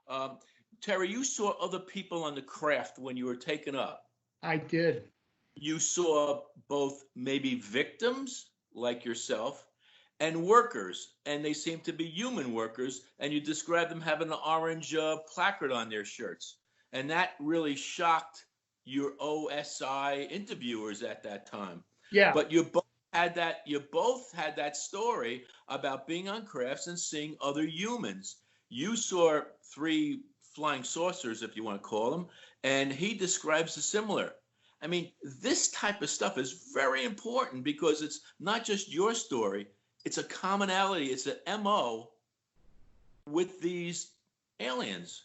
Um, Terry, you saw other people on the craft when you were taken up. I did. You saw both maybe victims like yourself and workers, and they seem to be human workers, and you described them having an orange placard on their shirts. And that really shocked your OSI interviewers at that time. Yeah. But you both had that story about being on crafts and seeing other humans. You saw three flying saucers, if you want to call them, and he describes a similar. I mean, this type of stuff is very important because it's not just your story, it's a commonality, it's an MO with these aliens.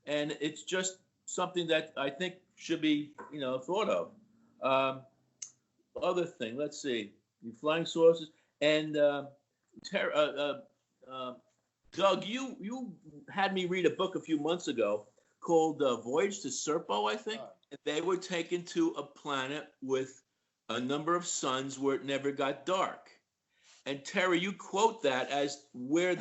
And it's just something that I think should be, thought of. Other thing, let's see, flying saucers. And Doug, you had me read a book a few months ago called Voyage to Serpo, I think. They were taken to a planet with a number of suns where it never got dark. And Terry, you quote that as where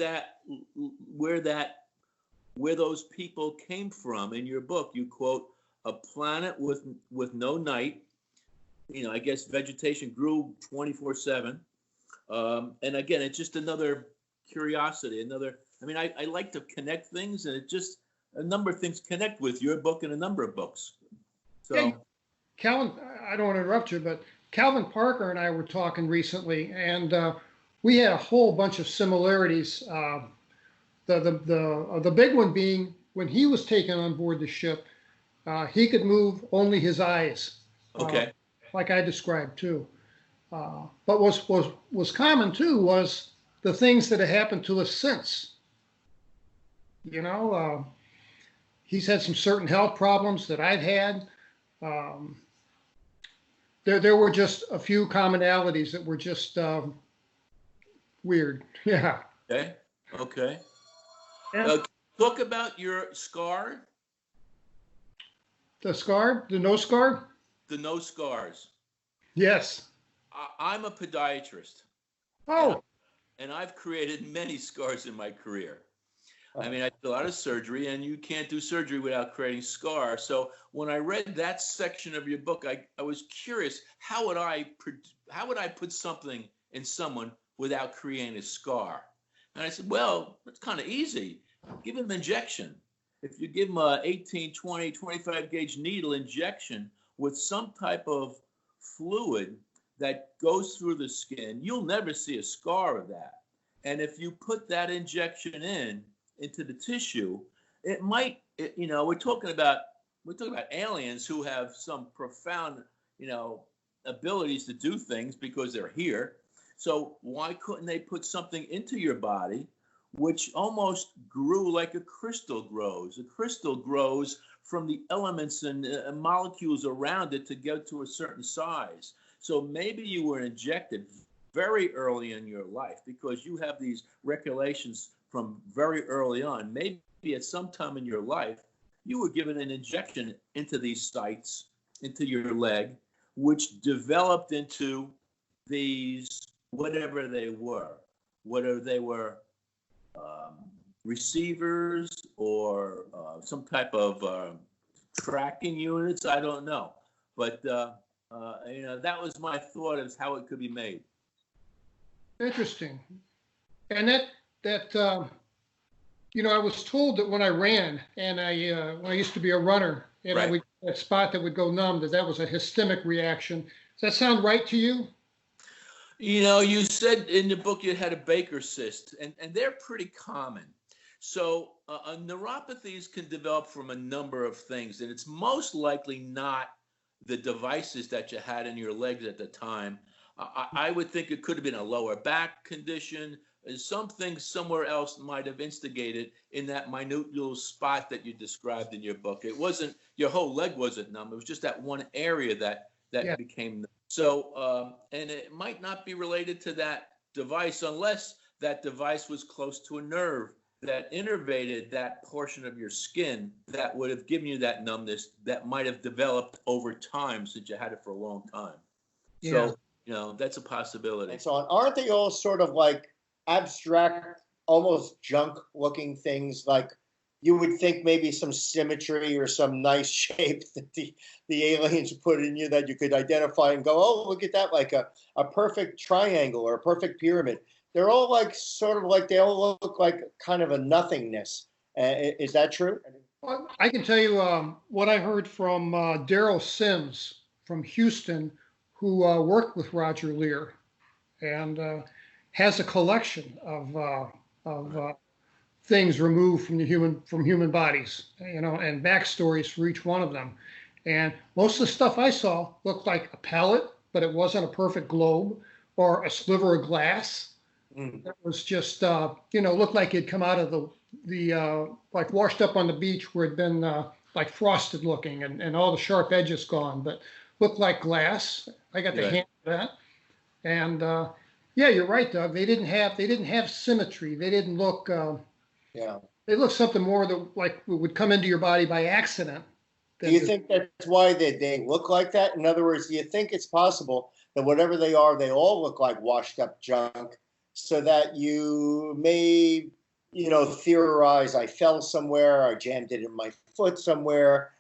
those people came from in your book. You quote a planet with no night. I guess vegetation grew 24/7. And again, it's just another curiosity. I like to connect things, and it just a number of things connect with your book and a number of books. So, hey, Calvin, I don't want to interrupt you, but Calvin Parker and I were talking recently, and we had a whole bunch of similarities. The big one being when he was taken on board the ship, he could move only his eyes. Okay. Like I described too. But was common too was the things that have happened to us since. He's had some certain health problems that I've had. There were just a few commonalities that were just weird. Yeah. Okay. And talk about your scar. the scar, the nose scar. The no scars. Yes. I'm a podiatrist. Oh. And I've created many scars in my career. I did a lot of surgery, and you can't do surgery without creating scars. So when I read that section of your book, I was curious, how would I put something in someone without creating a scar? And I said, well, it's kind of easy. Give them injection. If you give them a 18, 20, 25 gauge needle injection with some type of fluid that goes through the skin, you'll never see a scar of that. And if you put that injection into the tissue, it might, we're talking about aliens who have some profound, abilities to do things because they're here. So why couldn't they put something into your body which almost grew like a crystal grows? A crystal grows from the elements and molecules around it to get to a certain size. So maybe you were injected very early in your life because you have these recollections from very early on. Maybe at some time in your life, you were given an injection into these sites, into your leg, which developed into these, whatever they were, whether they were receivers or some type of tracking units, I don't know. But, that was my thought as how it could be made. Interesting. And that I was told that when I ran, and when I used to be a runner, and Right. I would that spot that would go numb, that was a histemic reaction. Does that sound right to you? You said in the book you had a Baker cyst, and they're pretty common. So neuropathies can develop from a number of things, and it's most likely not the devices that you had in your legs at the time. I would think it could have been a lower back condition. Something somewhere else might have instigated in that minute little spot that you described in your book. It wasn't, your whole leg wasn't numb. It was just that one area that Yeah. became numb. So, and it might not be related to that device unless that device was close to a nerve that innervated that portion of your skin that would have given you that numbness that might have developed over time since you had it for a long time. Yeah. So, that's a possibility. And so on. Aren't they all sort of like abstract, almost junk looking things like you would think maybe some symmetry or some nice shape that the aliens put in you that you could identify and go, oh, look at that, like a perfect triangle or a perfect pyramid. They're all like sort of like, they all look like kind of a nothingness. Is that true? Well, I can tell you what I heard from Daryl Sims from Houston, who worked with Roger Lear and has a collection of things removed from human bodies, and backstories for each one of them. And most of the stuff I saw looked like a pellet, but it wasn't a perfect globe or a sliver of glass. It was just, looked like it'd come out of the like washed up on the beach where it'd been like frosted looking and all the sharp edges gone, but looked like glass. I got the hand of that. And yeah, you're right, Doug. They didn't have symmetry. They didn't look. They look something more that like would come into your body by accident. Do you think that's why they look like that? In other words, do you think it's possible that whatever they are, they all look like washed up junk, so that you may, theorize, I fell somewhere, I jammed it in my foot somewhere,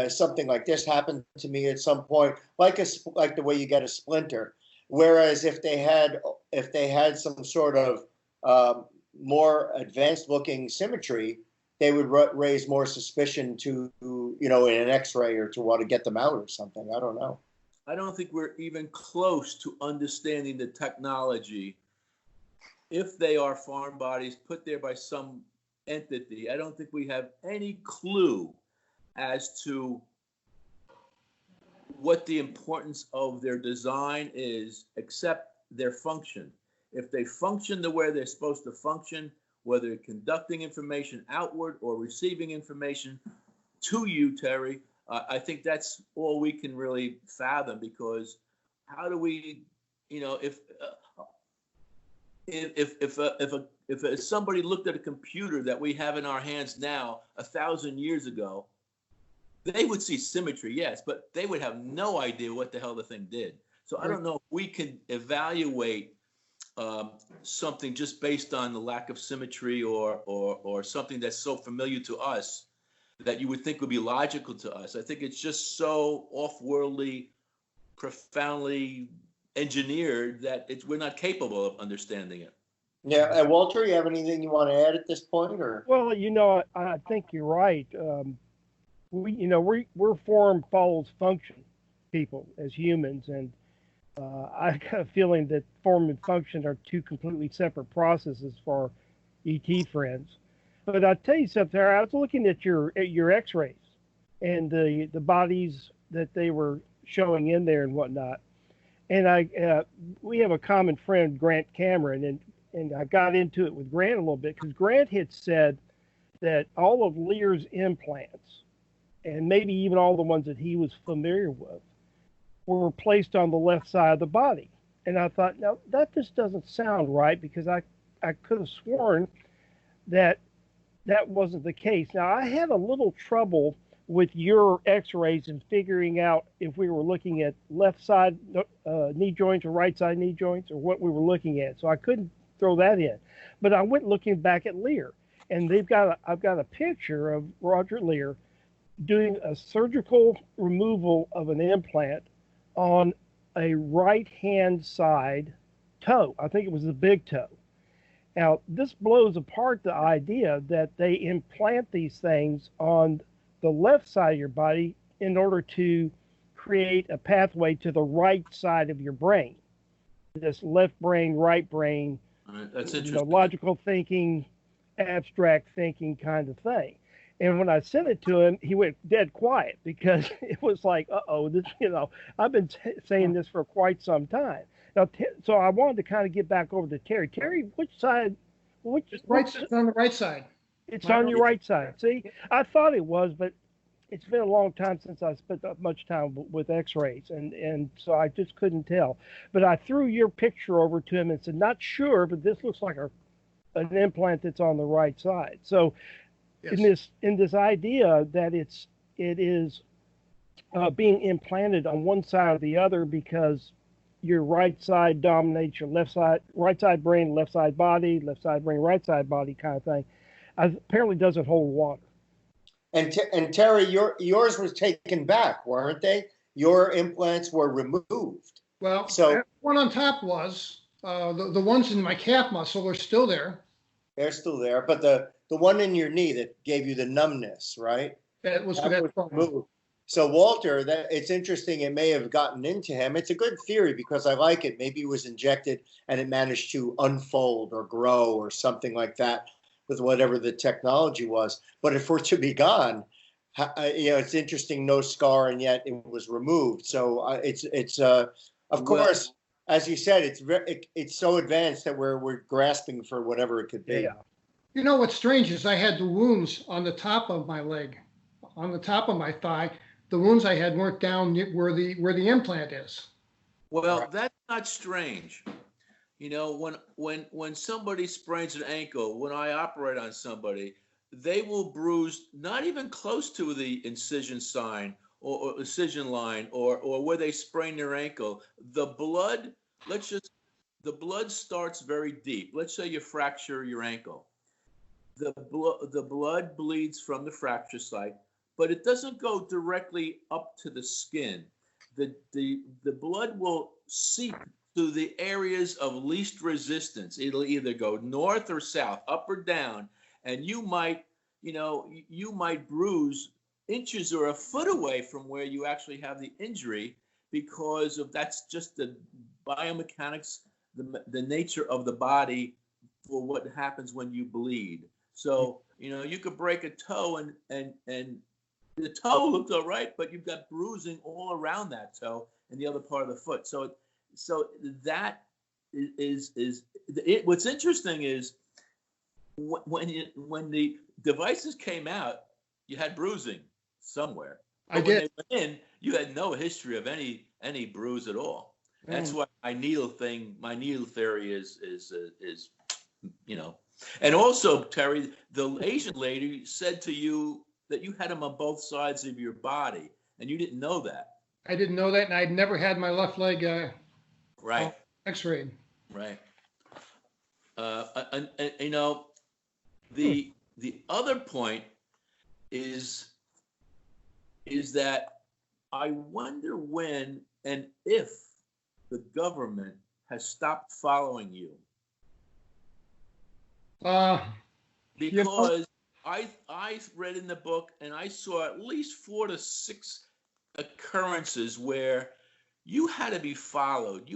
something like this happened to me at some point, like the way you get a splinter. Whereas if they had some sort of more advanced looking symmetry, they would raise more suspicion to, in an X-ray or to want to get them out or something. I don't know. I don't think we're even close to understanding the technology. If they are foreign bodies put there by some entity, I don't think we have any clue as to what the importance of their design is, except their function. If they function the way they're supposed to function, whether conducting information outward or receiving information to you, Terry, I think that's all we can really fathom, because how do we, if somebody looked at a computer that we have in our hands now 1,000 years ago, they would see symmetry, yes, but they would have no idea what the hell the thing did. So I don't know if we can evaluate something just based on the lack of symmetry or something that's so familiar to us that you would think would be logical to us. I think it's just so off-worldly, profoundly engineered that we're not capable of understanding it. Yeah, Walter, you have anything you want to add at this point, or? Well, I think you're right. We're form follows function people as humans, and I got a feeling that form and function are two completely separate processes for ET friends. But I'll tell you something. I was looking at your X-rays and the bodies that they were showing in there and whatnot. And we have a common friend, Grant Cameron, and I got into it with Grant a little bit because Grant had said that all of Lear's implants, and maybe even all the ones that he was familiar with, were placed on the left side of the body. And I thought, no, that just doesn't sound right, because I could have sworn that wasn't the case. Now, I had a little trouble with your X-rays and figuring out if we were looking at left side knee joints or right side knee joints, or what we were looking at. So I couldn't throw that in. But I went looking back at Lear, and I've got a picture of Roger Lear doing a surgical removal of an implant on a right-hand side toe. I think it was the big toe. Now, this blows apart the idea that they implant these things on the left side of your body in order to create a pathway to the right side of your brain. This left brain, right brain, that's interesting. Logical thinking, abstract thinking kind of thing. And when I sent it to him, he went dead quiet, because it was like, this, I've been saying this for quite some time. Now, so I wanted to kind of get back over to Terry. Terry, which side? It's on the right side. It's on your right side. See, I thought it was, but it's been a long time since I spent that much time with X-rays, and so I just couldn't tell. But I threw your picture over to him and said, not sure, but this looks like an implant that's on the right side. So yes. in this idea that it is being implanted on one side or the other, because your right side dominates your left side, right side brain, left side body, left side brain, right side body kind of thing, apparently doesn't hold water. And Terry, yours was taken back, weren't they? Your implants were removed. Well, So that one on top was the ones in my calf muscle are still there. they're still there, but the one in your knee that gave you the numbness, right? That was That was gone. removed. So Walter, that it's interesting. It may have gotten into him. It's a good theory because I like it. Maybe it was injected and it managed to unfold or grow or something like that with whatever the technology was. But if we're to be gone, it's interesting. No scar, and yet it was removed. So it's of course, as you said, it's so advanced that we're grasping for whatever it could be. Yeah. You know what's strange is I had the wounds on the top of my leg, on the top of my thigh. The wounds I had weren't down where the implant is. Well, that's not strange. You know, when somebody sprains an ankle, when I operate on somebody, they will bruise not even close to the incision sign or incision line or where they sprain their ankle. The blood starts very deep. Let's say you fracture your ankle. The blood bleeds from the fracture site, but it doesn't go directly up to the skin. The blood will seep to the areas of least resistance. It'll either go north or south, up or down, and you might bruise inches or a foot away from where you actually have the injury because of that's just the biomechanics, the nature of the body for what happens when you bleed. So, you could break a toe and the toe looks all right, but you've got bruising all around that toe and the other part of the foot. So that is it. What's interesting is when the devices came out, you had bruising somewhere. But when they went in, you had no history of any bruise at all. That's why my needle theory is. And also, Terry, the Asian lady said to you that you had them on both sides of your body, and you didn't know that. I didn't know that, and I'd never had my left leg right X-rayed. Right. And the other point is that I wonder when and if the government has stopped following you. Because I read in the book and I saw at least 4 to 6 occurrences where you had to be followed.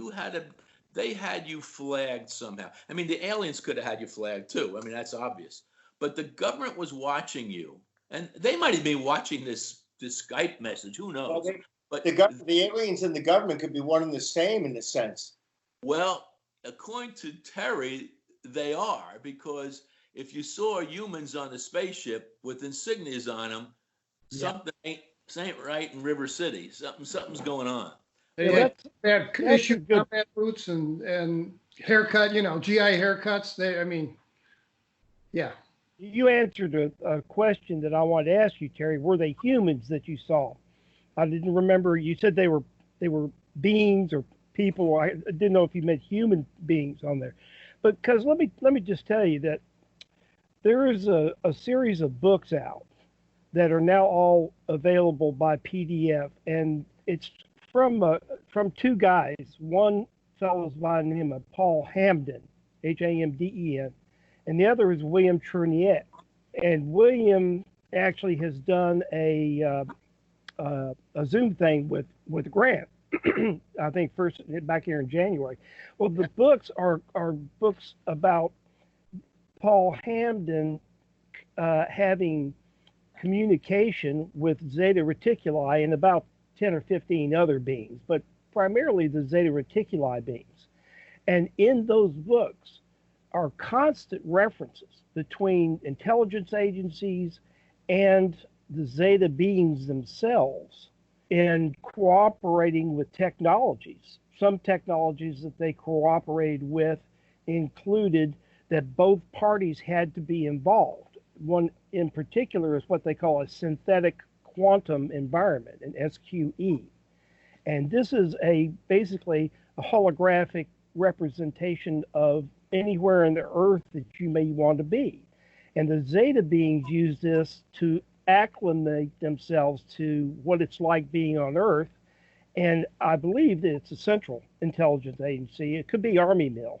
They had you flagged somehow. I mean, the aliens could have had you flagged too. I mean, that's obvious. But the government was watching you, and they might have been watching this Skype message. Who knows? Well, but the aliens and the government could be one and the same in a sense. Well, according to Terry, they are, because if you saw humans on the spaceship with insignias on them, something ain't right in River City. Something's going on. They had issue combat boots and haircut, GI haircuts. Yeah. You answered a question that I wanted to ask you, Terry. Were they humans that you saw? I didn't remember. You said they were beings or people. I didn't know if you meant human beings on there. But because let me just tell you that there is a series of books out that are now all available by PDF, and it's from 2 guys. One fellow's by the name of Paul Hamden, Hamden, and the other is William Cherniak. And William actually has done a Zoom thing with Grant. I think first back here in January. Well, the books are books about Paul Hamden having communication with Zeta Reticuli and about 10 or 15 other beings, but primarily the Zeta Reticuli beings. And in those books are constant references between intelligence agencies and the Zeta beings themselves in cooperating with technologies. Some technologies that they cooperated with included that both parties had to be involved. One in particular is what they call a synthetic quantum environment, an SQE. And this is basically a holographic representation of anywhere in the earth that you may want to be. And the Zeta beings use this to acclimate themselves to what it's like being on Earth. And I believe that it's a Central Intelligence Agency. It could be Army Mill,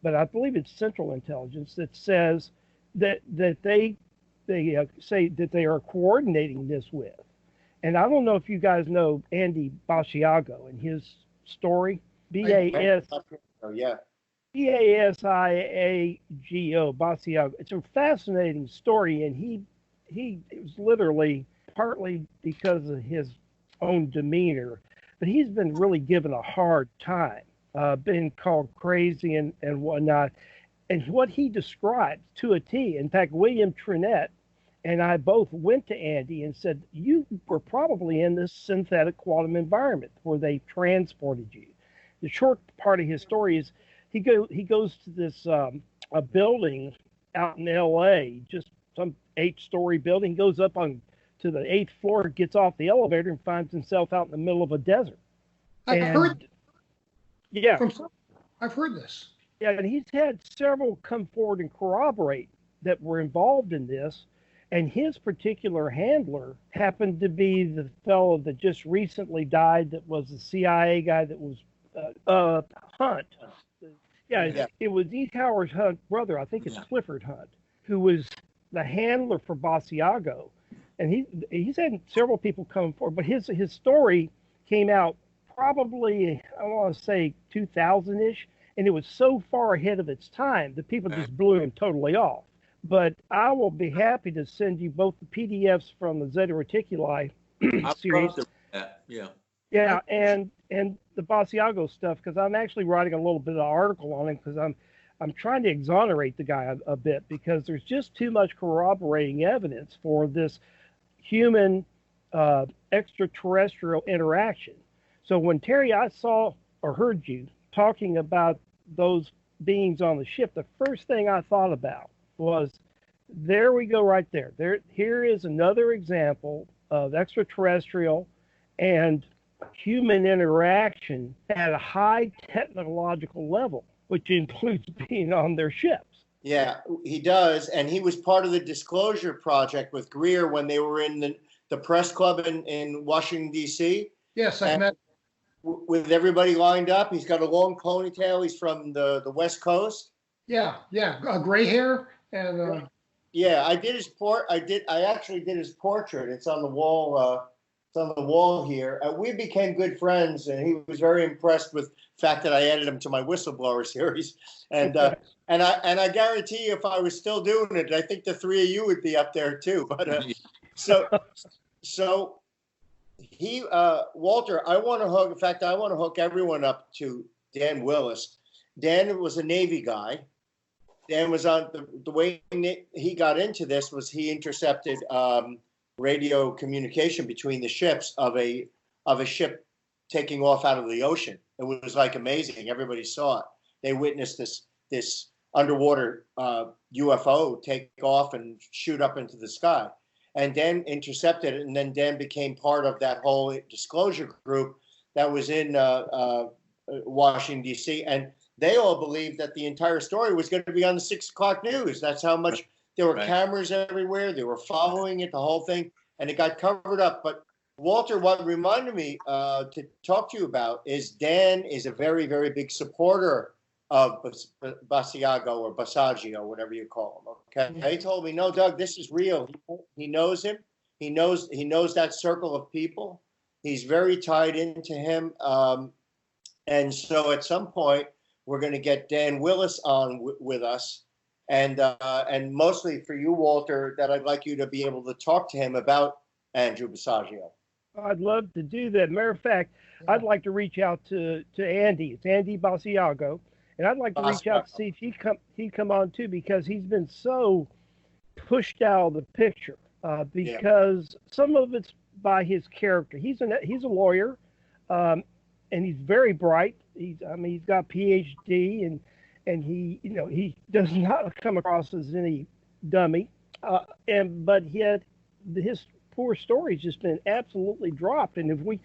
but I believe it's Central Intelligence that says that they say that they are coordinating this with. And I don't know if you guys know Andy Basiago and his story. Yeah. Basiago, Basiago. It's a fascinating story, and it was literally partly because of his own demeanor, but he's been really given a hard time, been called crazy and whatnot. And what he describes to a T, in fact, William Trinette and I both went to Andy and said, you were probably in this synthetic quantum environment where they transported you. The short part of his story is he goes to this a building out in L.A., just some 8-story building, goes up to the 8th floor, gets off the elevator, and finds himself out in the middle of a desert. I've heard this. Yeah, and he's had several come forward and corroborate that were involved in this. And his particular handler happened to be the fellow that just recently died, that was the CIA guy that was Hunt. Yeah, it was E. Howard Hunt's brother. I think it's Clifford Hunt, who was the handler for Basiago. And he's had several people come forward, but his story came out probably, I want to say 2000-ish, and it was so far ahead of its time that people just blew him totally off. But I will be happy to send you both the PDFs from the Zeta Reticuli series. Yeah, and the Basiago stuff, because I'm actually writing a little bit of an article on him, because I'm trying to exonerate the guy a bit, because there's just too much corroborating evidence for this human extraterrestrial interaction. So when Terry, I saw or heard you talking about those beings on the ship, the first thing I thought about was, there we go right there. Here is another example of extraterrestrial and human interaction at a high technological level, which includes being on their ships. Yeah, he does. And he was part of the Disclosure Project with Greer when they were in the press club in Washington, D.C. Yes, I met. With everybody lined up. He's got a long ponytail. He's from the West Coast. Yeah, gray hair. And yeah, I did his I actually did his portrait. It's on the wall. It's on the wall here. We became good friends, and he was very impressed with the fact that I added him to my whistleblower series. And I guarantee you, if I was still doing it, I think the three of you would be up there too. But so he Walter, I want to hook. In fact, I want to hook everyone up to Dan Willis. Dan was a Navy guy. Dan was on the way he got into this was he intercepted radio communication between the ships of a ship taking off out of the ocean. It was like amazing. Everybody saw it. They witnessed this underwater UFO take off and shoot up into the sky. And Dan intercepted it, and then Dan became part of that whole disclosure group that was in Washington, D.C., and they all believed that the entire story was going to be on the 6 o'clock news. That's how much there were cameras everywhere. They were following it, the whole thing, and it got covered up. But Walter, what reminded me to talk to you about is Dan is a very, very big supporter of Basiago or Basagio, whatever you call him. Okay, he told me, no, Doug, this is real. He knows him. He knows that circle of people. He's very tied into him, and so at some point, we're going to get Dan Willis on with us, and mostly for you, Walter, that I'd like you to be able to talk to him about Andrew Basagio. I'd love to do that. Matter of fact, I'd like to reach out to Andy. It's Andy Basiago, and I'd like to reach out to see if he'd come on too, because he's been so pushed out of the picture because some of it's by his character. He's a lawyer, and he's very bright. He's got a PhD, and he does not come across as any dummy, but yet his poor story's just been absolutely dropped. And if we,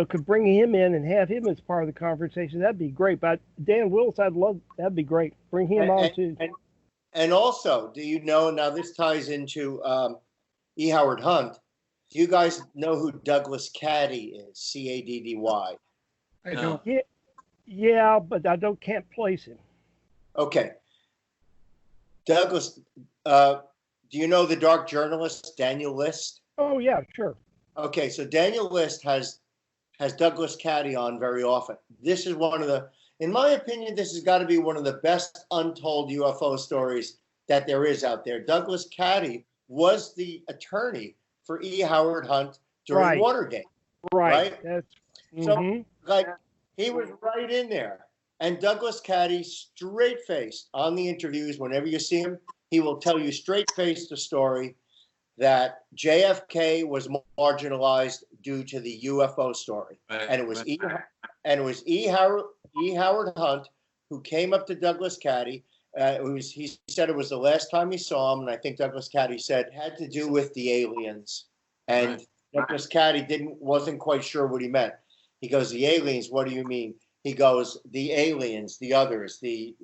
could bring him in and have him as part of the conversation, that'd be great. But Dan Willis, that'd be great. Bring him on too. And also, do you know, now this ties into E. Howard Hunt. Do you guys know who Douglas Caddy is? Caddy. I don't. Yeah, but can't place him. Okay. Douglas, do you know the dark journalist, Daniel List? Oh, yeah, sure. Okay, so Daniel List has Douglas Caddy on very often. This is one of the, in my opinion, this has got to be one of the best untold UFO stories that there is out there. Douglas Caddy was the attorney for E. Howard Hunt during Watergate. Right. That's, so, like, he was right in there. And Douglas Caddy, straight-faced on the interviews, whenever you see him, he will tell you straight-faced the story that JFK was marginalized due to the UFO story. Right, and it was E. Howard Hunt who came up to Douglas Caddy. He said it was the last time he saw him, and I think Douglas Caddy said it had to do with the aliens. And Douglas Caddy wasn't quite sure what he meant. He goes, "The aliens, what do you mean?" He goes, "The aliens, the others, the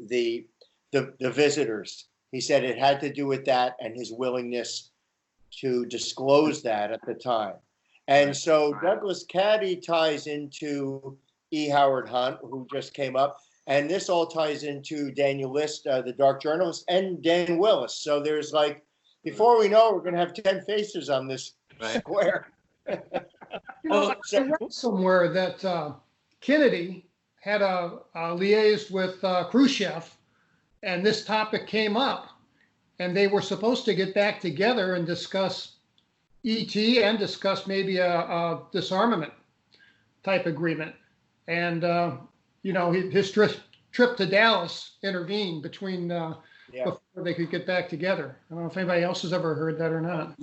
visitors." He said it had to do with that and his willingness to disclose that at the time. And so Douglas Caddy ties into E. Howard Hunt, who just came up. And this all ties into Daniel List, the dark journalist, and Dan Willis. So there's like, before we know, we're going to have 10 faces on this square. I read somewhere that Kennedy had a liaise with Khrushchev, and this topic came up, and they were supposed to get back together and discuss ET and discuss maybe a disarmament type agreement. And his trip to Dallas intervened between before they could get back together. I don't know if anybody else has ever heard that or not.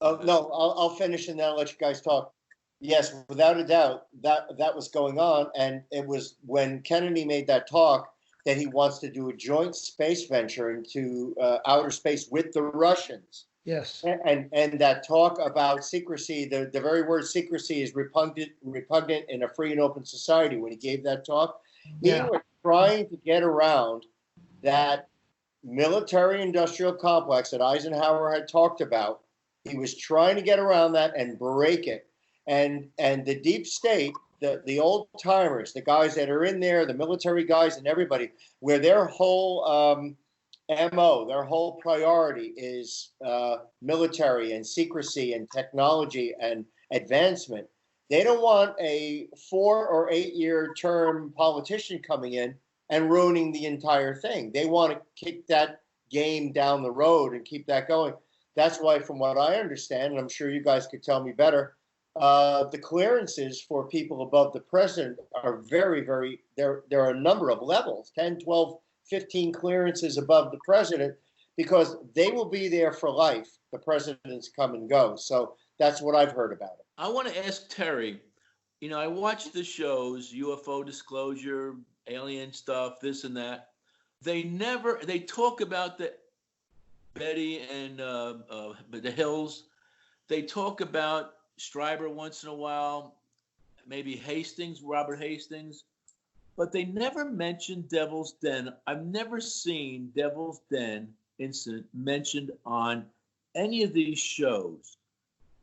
I'll finish and then I'll let you guys talk. Yes, without a doubt, that was going on, and it was when Kennedy made that talk that he wants to do a joint space venture into outer space with the Russians. Yes. And that talk about secrecy, the very word secrecy is repugnant in a free and open society. When he gave that talk, he was trying to get around that military-industrial complex that Eisenhower had talked about. He was trying to get around that and break it. And the deep state, the old timers, the guys that are in there, the military guys and everybody, where their whole MO, their whole priority is military and secrecy and technology and advancement. They don't want a 4 or 8 year term politician coming in and ruining the entire thing. They want to kick that game down the road and keep that going. That's why, from what I understand, and I'm sure you guys could tell me better, the clearances for people above the president are very, very, there are a number of levels, 10, 12, 15 clearances above the president, because they will be there for life. The presidents come and go. So that's what I've heard about it. I want to ask Terry, I watch the shows, UFO disclosure, alien stuff, this and that. They talk about the Betty and the Hills. They talk about Stryber once in a while, maybe Robert Hastings, but they never mention Devil's Den. I've never seen Devil's Den incident mentioned on any of these shows.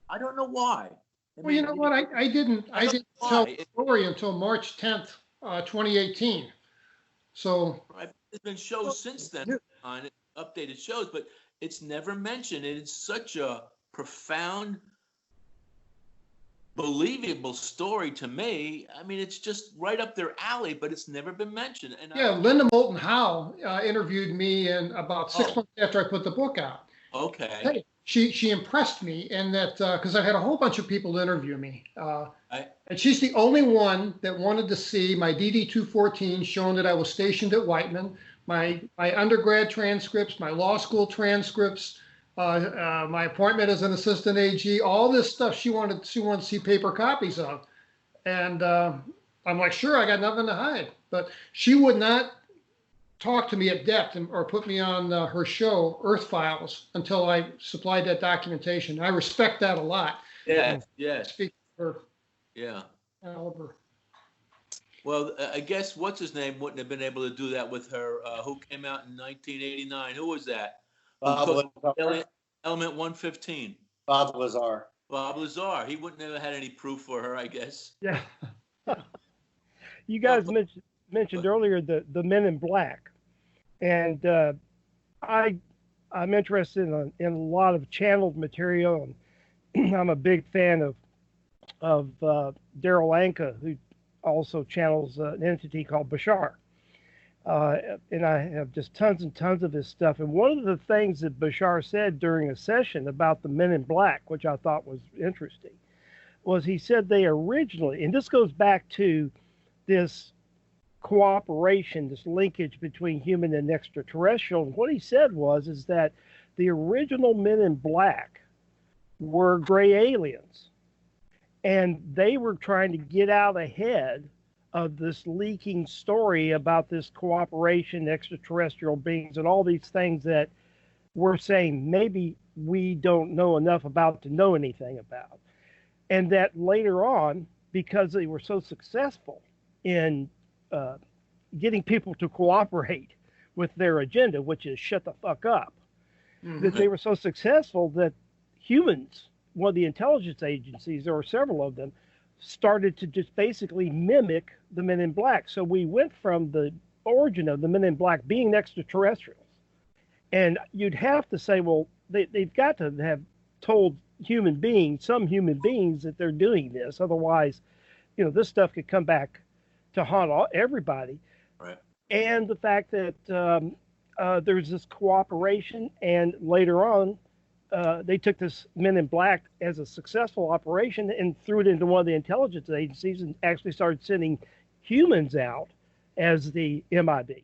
I don't know why. Well, you know what? I didn't tell the story until March 10th, 2018. So there's been shows since then on it, updated shows, but it's never mentioned. And it's such a profound, believable story to me. I mean, it's just right up their alley, but it's never been mentioned. And Linda Moulton Howe interviewed me in about 6 months after I put the book out. Okay. Hey, she impressed me in that because I had a whole bunch of people interview me, and she's the only one that wanted to see my DD-214 showing that I was stationed at Whiteman, my undergrad transcripts, my law school transcripts, my appointment as an assistant AG, all this stuff she wanted to see paper copies of. And I'm like, sure, I got nothing to hide. But she would not talk to me at depth or put me on her show, Earth Files, until I supplied that documentation. I respect that a lot. Yeah, yeah. Speak for yeah. Oliver. Well, I guess what's his name wouldn't have been able to do that with her. Who came out in 1989? Who was that? Bob Lazar. Element 115. Bob Lazar. Bob Lazar. He wouldn't have had any proof for her, I guess. Yeah. You guys mentioned earlier the Men in Black, and I'm interested in a lot of channeled material, and I'm a big fan of Daryl Anka, who also channels an entity called Bashar. And I have just tons and tons of his stuff. And one of the things that Bashar said during a session about the Men in Black, which I thought was interesting, was he said they originally, and this goes back to this cooperation, this linkage between human and extraterrestrial. And what he said is that the original Men in Black were gray aliens, and they were trying to get out ahead of this leaking story about this cooperation, extraterrestrial beings, and all these things that we're saying maybe we don't know enough about to know anything about. And that later on, because they were so successful in getting people to cooperate with their agenda, which is shut the fuck up, that they were so successful that humans, one of the intelligence agencies, there were several of them, started to just basically mimic the Men in Black. So we went from the origin of the Men in Black being extraterrestrials. And you'd have to say, well, they've got to have told some human beings that they're doing this. Otherwise, this stuff could come back to haunt everybody. Right. And the fact that there's this cooperation, and later on, they took this Men in Black as a successful operation and threw it into one of the intelligence agencies and actually started sending humans out as the MIB.